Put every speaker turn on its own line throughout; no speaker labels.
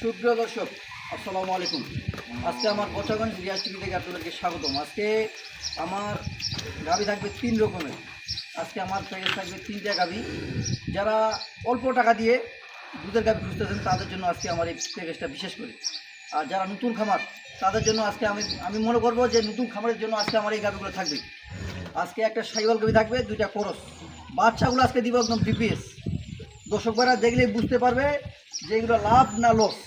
সুপ্রিয় দর্শক, আসসালামু আলাইকুম। আজকে আমার বছরগঞ্জ রিয়াজ টিভি থেকে আপনাদেরকে স্বাগতম। আজকে আমার গাভী থাকবে 3 রকমের। আজকে আমার প্যাকেজ থাকবে 3টা গাভী। যারা অল্প টাকা দিয়ে দুধের গাভী খুঁজতেছেন তাদের জন্য আজকে আমার এই প্যাকেজটা বিশেষ করে। আর যারা নতুন খামার তাদের জন্য আজকে আমি মনে করবো যে নতুন খামারের জন্য আজকে আমার এই গাভীগুলো থাকবে। আজকে একটা সাইওয়াল গাভী থাকবে, 2টা করস। বাচ্চাগুলো আজকে দিব একদম ডিপিএস। দর্শকরা দেখলেই বুঝতে পারবে যে এগুলো লাভ না লস।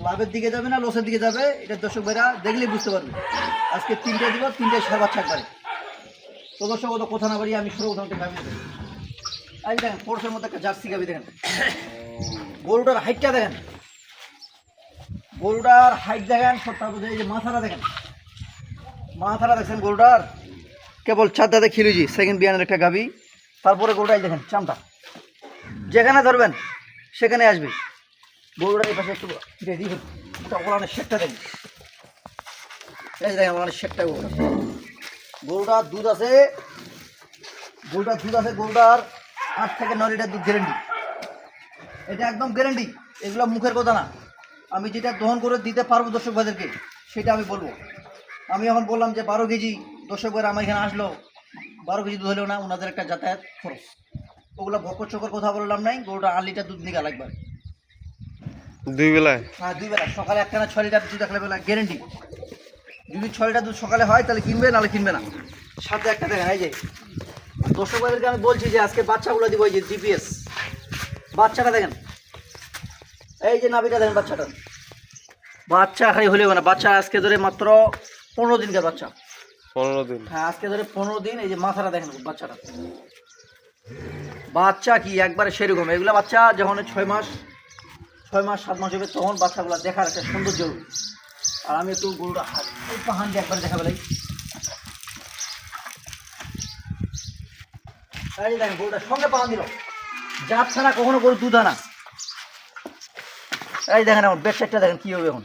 লাভের দিকে যাবে না লসের দিকে যাবে, এটা দর্শক ভাইরা দেখলেই বুঝতে পারবে। আজকে 3টা দিব, 3টায় সার বাচ্চা একবারে। তো দর্শক অত কথা না বাড়ি আমি সর্বপ্রথম গাভী দেবেন। আজ দেখেন কোর্সের মধ্যে একটা জার্সি গাভী দেখেন, গরুটার হাইটটা দেখেন, গরুটার হাইট দেখেন। তারপর এই যে মাথাটা দেখেন, মাথাটা দেখছেন গরুটার কেবল 4 দাঁতে খিলুজি, সেকেন্ড বিয়ানের একটা গাভী। তারপরে গরুটাই দেখেন চামটা, যেখানে ধরবেন সেখানে আসবে। গরুটার এই পাশে একটু দিয়ে দিই, ওলানের শেকটা দেখেন, এই দেখেন ওলানের শেকটা। গরুটার দুধ আছে, গরুটার 8 থেকে 9 লিটার দুধ গ্যারেন্টি। এটা একদম গ্যারেন্টি, এগুলো মুখের কথা না। আমি যেটা দহন করে দিতে পারবো দর্শক ভাইদেরকে সেটা আমি বলবো। আমি এখন বললাম যে 12 কেজি, দর্শক ভাইরা আমার এখানে আসলো 12 কেজি দুধ হলেও না, ওনাদের একটা যাতায়াত খরচ। ওগুলো বকর চকর কথা বললাম নাই। গরুটা 8 লিটার দুধ নিকা লাগবে
2 বেলায়।
হ্যাঁ, 2 বেলা, সকালে একটা না 6 লিটার দুধ একটা বেলা গ্যারেন্টি। যদি 6 লিটার দুধ সকালে হয় তাহলে কিনবে, নাহলে কিনবে না। সাথে একটা দেখেন, এই যে দর্শক ভাইদেরকে আমি বলছি যে আজকে বাচ্চাগুলো দিব, এই যে জিপিএস বাচ্চাটা দেখেন, এই যে নাভিটা দেখেন, বাচ্চা খালি হলেও না। বাচ্চা আজকে ধরে মাত্র 15 দিনকার বাচ্চা।
15 দিন।
হ্যাঁ, আজকে ধরে 15 দিন। এই যে মাথাটা দেখেন, বাচ্চা কি একবারে সেরকম। এগুলো বাচ্চা যখন 6 মাস 7 মাস হবে তখন বাচ্চাগুলো দেখার একটা সৌন্দর্য হবে। আর আমি একটু গরুটা হান দিয়ে একবার দেখা বেলাই। এই যে দেখেন গরুটার সঙ্গে পাহান দিল, জাত ছাড়া কখনো গরু দুধ আনা। এই দেখেন এখন বেড সাইডটা দেখেন কী হবে এখন।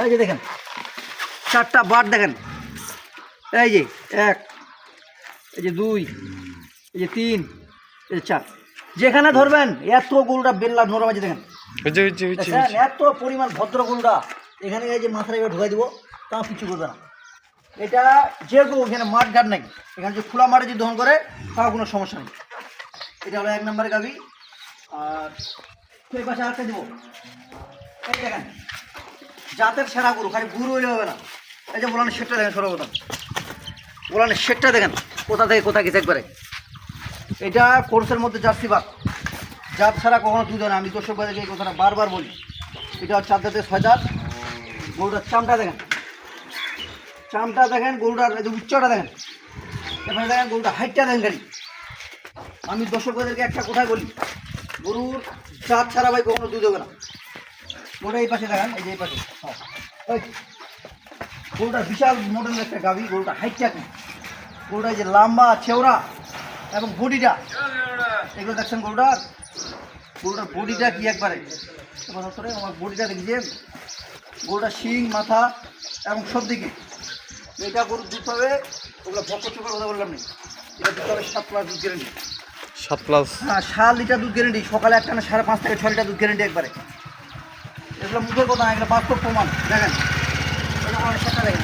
এই যে দেখেন 4টা বার দেখেন, এই যে 1, এই যে 2, এই যে 3, এই যে 4। যেখানে ধরবেন এত গরুটা বেল্লা নরম আছে দেখেন, এত পরিমাণ ভদ্র গরুটা। এখানে এই যে মাথায় ঢুকাই দিব, তাও কিছু করবে না। এটা যে গরু, এখানে মাঠ ঘাট নাই, এখানে যে খোলা মাঠে যদি দহন করে তাও কোনো সমস্যা নেই। এটা হলো 1 নম্বরের গাভী। আর সেই পাশে আরেকটা দিব, এই দেখেন জাতের সেরা গরু, খালি গরু হইলে হবে না। এই যে ওলানের শেকটা দেখেন, সর্বপ্রথম ওলানের শেকটা দেখেন কোথা থেকে কোথা গেছে একবারে। এটা কোর্সের মধ্যে জার্সি বাঘ, জাত ছাড়া কখনো দুধ হয় না। আমি দর্শক ভাইদেরকে এই কথাটা বারবার বলি। এটা হচ্ছে 4 দাঁতে 6 দাঁত। গরুটার চামটা দেখেন, গরুটার এই যে উচ্চটা দেখেন, এখানে দেখেন গরুটার হাইটটা দেখেন খালি। আমি দর্শক ভাইদেরকে একটা কথাই বলি, গরুর জাত ছাড়া ভাই কখনো দুধ হবে না। গরুটা এই পাশে দেখেন, এই যে এই পাশে গরুটার বিশাল মডেলের একটা গাভী। গরুটা হাইটটা কি, গরুটা এই যে লম্বা চেওড়া এবং বডিটা, এগুলো দেখছেন গরুটার বডিটা কি একবারে। আমার বডিটা দেখছেন, গরুটার শিং মাথা এবং সব দিকে। এটা গরুর দুধ পাবে, ওগুলো বকর চকর কথা বললাম না। এটা দুধ পাবে 7 প্লাস দুধ গ্যারেন্টি।
7 প্লাস,
হ্যাঁ, 7 লিটার দুধ গ্যারেন্টি। সকালে একটা না 5.5 থেকে 6 লিটার দুধ গ্যারেন্টি একবারে। এগুলো মুখের কথা না, এগুলো বাস্তব প্রমাণ। দেখেন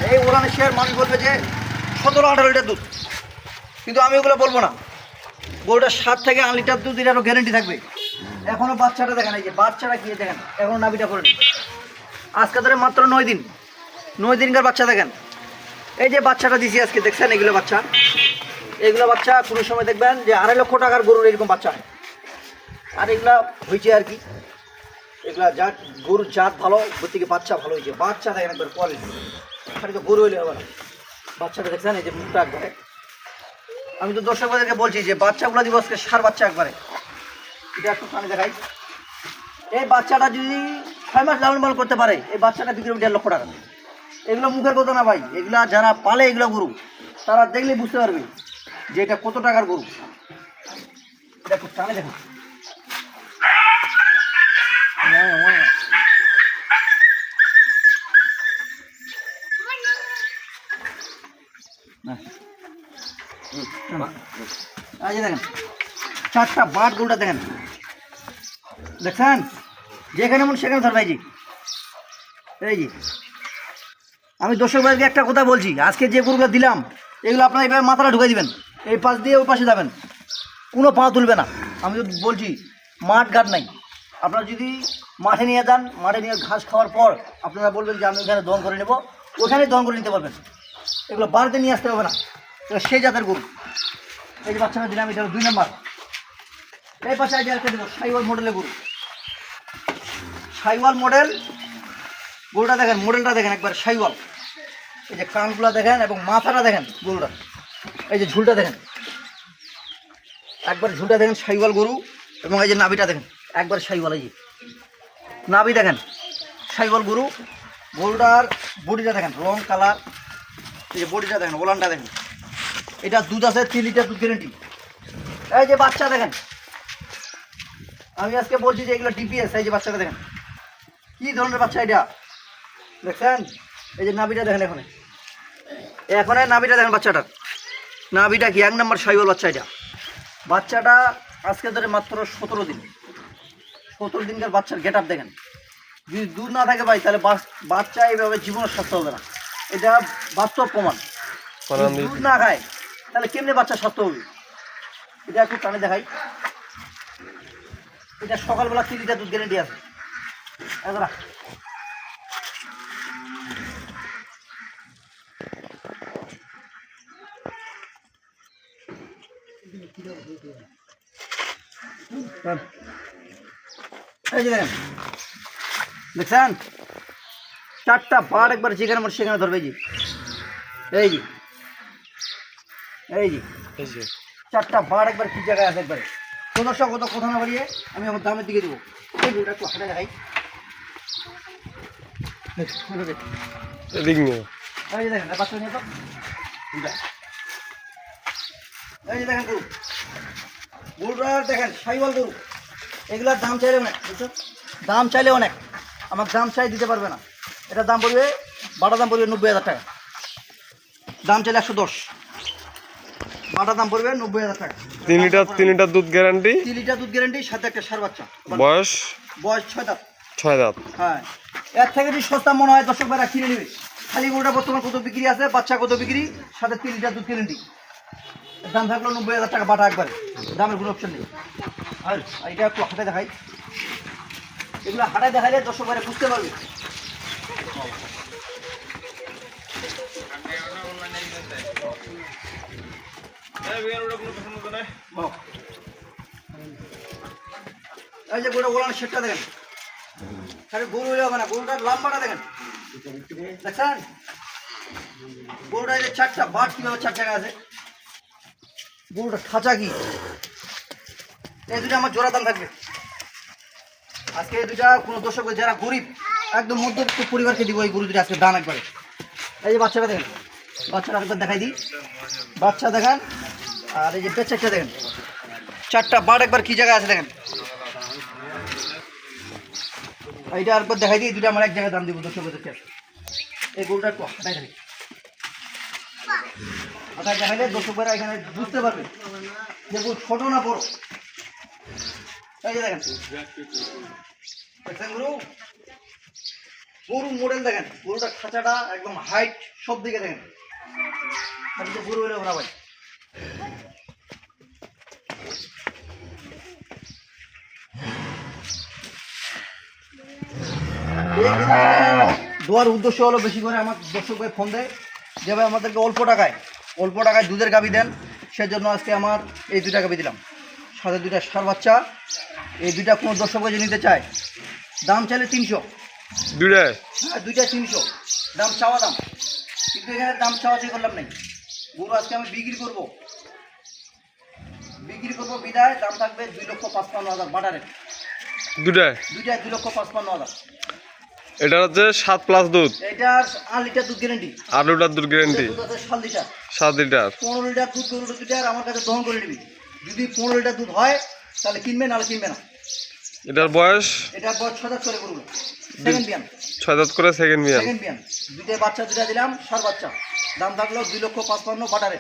এই ওলানের শেয়ার মানুষ বলবে যে 17-18 লিটার দুধ, কিন্তু আমি ওগুলো বলবো না। গরুটা 7 থেকে 8 লিটার দুধ, এটারও গ্যারেন্টি থাকবে। এখনও বাচ্চাটা দেখেন, এই যে বাচ্চাটা গিয়ে দেখেন, এখনও নাভিটা করে নি। আজকে ধরে মাত্র 9 দিনকার বাচ্চা দেখেন। এই যে বাচ্চাটা দিছি আজকে দেখছেন, এগুলো বাচ্চা কোনো সময় দেখবেন যে 2.5 লক্ষ টাকার গরুর এরকম বাচ্চা হয়। আর এগুলা হয়েছে আর কি, এগুলা জাত, গরুর জাত ভালো, থেকে বাচ্চা ভালো হয়েছে। বাচ্চা দেখেন একবার কোয়ালিটি, খালি তো গরু হইলে হবে না। বাচ্চাটা দেখছেন, এই যে মুখটা একবারে। আমি তো দর্শকদেরকে বলছি যে বাচ্চাগুলো দিব আজকে সার বাচ্চা একবারে। এটা একটু কানে দেখাই, এই বাচ্চাটা যদি 6 মাস লালন পালন করতে পারে, এই বাচ্চাটা বিক্রি 1.5 লক্ষ টাকা। এগুলো মুখের কথা না ভাই, এগুলা যারা পালে এগুলো গরু তারা দেখলে বুঝতে পারবে যে এটা কত টাকার গরু। দেখো টানে দেখো, এই যে দেখেন 4টা বাট গরুটা দেখেন, দেখছেন যেখানে মন সেখানে ধর ভাইজি। এই যে আমি দর্শক ভাইকে একটা কথা বলছি, আজকে যে গরুগুলো দিলাম এগুলো আপনারা এইভাবে মাথাটা ঢুকে দিবেন, এই পাশ দিয়ে ওই পাশে যাবেন, কোনো পা তুলবে না। আমি তো বলছি মাঠ ঘাট নাই, আপনারা যদি মাঠে নিয়ে যান, মাঠে নিয়ে ঘাস খাওয়ার পর আপনারা বলবেন যে আমি এখানে দহন করে নেব, ওখানেই দহন করে নিতে পারবেন। এগুলো বাড়িতে নিয়ে আসতে হবে না, এগুলো সেই জাতের গরু। এই যে বাচ্চাটা দিলাম, এটা 2 নম্বর। এই পাশে আগে একটা দেবো সাইওয়াল মডেলের গরু, সাইওয়াল মডেল গরুটা দেখেন, মডেলটা দেখেন একবার সাইওয়াল। এই যে কানগুলো দেখেন এবং মাথাটা দেখেন গরুটা, এই যে ঝুলটা দেখেন, একবার ঝুলটা দেখেন সাইওয়াল গরু। এবং এই যে নাভিটা দেখেন একবার সাইওয়াল, এই যে নাভি দেখেন সাইওয়াল গরু। গরুটার বডিটা দেখেন রং কালার, এই যে বডিটা দেখেন, ওলানটা দেখেন। এটা দুধ আছে 3 লিটার দুধ গ্যারেন্টি। এই যে বাচ্চা দেখেন, আমি আজকে বলছি যে এগুলো ডিপিএস। এই যে বাচ্চাটা দেখেন কি ধরনের বাচ্চা এটা দেখছেন। এই যে নাভিটা দেখেন, এখন নাভিটা দেখেন বাচ্চাটার, নাভিটা কি 1 নম্বর সাইওয়াল বাচ্চা। এটা বাচ্চাটা আজকে ধরে মাত্র 17 দিন, 17 দিনকার বাচ্চার গেট আপ দেখেন। যদি দুধ না থাকে ভাই তাহলে বাচ্চা এইভাবে জীবনে স্বাস্থ্য হবে না, এটা বাস্তব প্রমাণ। যদি দুধ না খায় তাহলে কেমনে বাচ্চা স্বাস্থ্য হবে। এটা একটু টানে দেখাই, এটা সকালবেলা 3 লিটার দুধ গ্যারেন্টি আছে। এবার এই যে দেখেন, দেখছেন 4টা বার একবার যেখানে মন সেখানে ধরবে। জি এই যে, এই যে 4টা বার একবার কি জায়গায় আছে একবারে। তো দর্শক কত কথা না বাড়িয়ে আমি আমার দামের দিকে দেবো। এই গরুটা একটু হাঁটা দেখাই,
এদিক নিয়ে
এই যে দেখেন বাচ্চা নিয়ে তো এই যে দেখেন গরু, গরুটা দেখেন সাইওয়াল গরু। এগুলার দাম চাইলে অনেক, বুঝছো, দাম চাইলে অনেক, আমার দাম চাই দিতে পারবে না। এটার দাম পড়বে, বাটা দাম পড়বে 90,000 টাকা, দাম চাইলে 110, বাটা দাম পড়বে 90,000 টাকা।
3 লিটার দুধ গ্যারান্টি,
3 লিটার দুধ গ্যারান্টি, সাথে একটা ষাঁড় বাচ্চা।
বয়স
6 দাঁত।
6 দাঁত।
হ্যাঁ, এর থেকে যদি সস্তা মনে হয় দর্শক ভাইরা কিনে নেবে। খালি গরুটা বর্তমান কত বিক্রি আছে, বাচ্চা কত বিক্রি, সাথে 3 লিটার দুধ গ্যারান্টি, দাম থাকলো 90,000 টাকা বাটা একবারে, দামের কোনো অপশন নেই। আর এটা একটু হাঁটায় দেখাই, এগুলো হাঁটায় দেখাইলে দর্শক ভাইরা বুঝতে পারবে। এই যে গরুটা ওলানের শেটটা দেখেন, খালি গরু হলে হবে না, গরুটার লম্বাটা দেখেন, দেখছেন গরুটা এই যে 4টা বাট কিভাবে 4 জায়গায় আছে, গরুটা খাঁচা কি। এই দুটো আমার জোড়া দাম থাকবে আজকে। এই দুটা কোনো দর্শক যারা গরিব একদম মধ্যবিত্ত পরিবারকে দিব এই গরু দুটো আজকে দাম একবারে। এই যে বাচ্চাটা দেখেন, বাচ্চাটা একবার দেখাই দিই, বাচ্চা দেখেন। আর এই যে পেছাটা দেখেন, 4টা বাট একবার কি জায়গায় আছে দেখেন। এইটা আরেকবার দেখাই দিই, দুটো আমার এক জায়গায় দাম দিব দর্শকদেরকে। এই গরুটা একটু হাঁটাই দেখি, হাঁটাই দেখাইলে দর্শকরা এখানে বুঝতে পারবে যে গরু ছোট না বড়। এই যে দেখেন, দেখছেন গরু, গরু মডেল দেখেন, গরুটা খাঁচাটা একদম হাইট সব দিকে দেখেন। আমি তো গরু হলে ওরা ভাই দেওয়ার উদ্দেশ্য হলো বেশি করে আমার দর্শক ভাই ফোন দেয় যে ভাই আমাদেরকে অল্প টাকায় দুধের গাভী দেন, সেজন্য আজকে আমার এই 2টা গাভী দিলাম, সাথে 2টা ষাঁড় বাচ্চা। এই 2টা কোনো দর্শক ভাই নিতে চায়, দাম চাইলে 300,
দুটায়,
হ্যাঁ 2টা 300 দাম, চাওয়া দাম। কিন্তু এখানে দাম চাওয়া চাই করলাম নাই, গরু আজকে আমি বিক্রি করবো বিদায় দাম থাকবে 2,55,000 বাটারে।
দুটায়
2,55,000।
এটা হচ্ছে 7+ দুধ,
এটার 8 লিটার দুধ গ্যারেন্টি,
8 লিটার দুধ গ্যারান্টি,
দুধ আছে 7 লিটার।
7 লিটার,
15 লিটার দুধ গরু লিটার আমার কাছে দহন করে নিবি। যদি 15 লিটার দুধ হয় তাহলে কিনবে, নাহলে কিনবে না।
এটার বয়স,
এটার বয়স 6 দাঁত করে গরুগুলো, সেকেন্ড বিয়ান,
6 দাঁত করে সেকেন্ড বিয়ান।
2টা বাচ্চা 2টা দিলাম, ষাঁড় বাচ্চা, দাম থাকলো 2,55,000 বাটারে।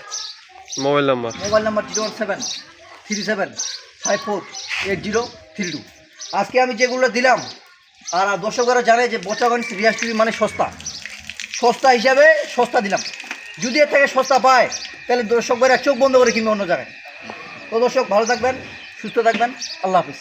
Mobile number
mobile number 01737548032। আজকে আমি যেগুলো দিলাম আর দর্শকরা জানে যে বচাগঞ্জ রিয়াজ টিভি মানে সস্তা, সস্তা হিসাবে সস্তা দিলাম। যদি এর থেকে সস্তা পায় তাহলে দর্শকরা চোখ বন্ধ করে কিনবে অন্য জায়গায়। তো দর্শক ভালো থাকবেন, সুস্থ থাকবেন, আল্লাহ হাফিজ।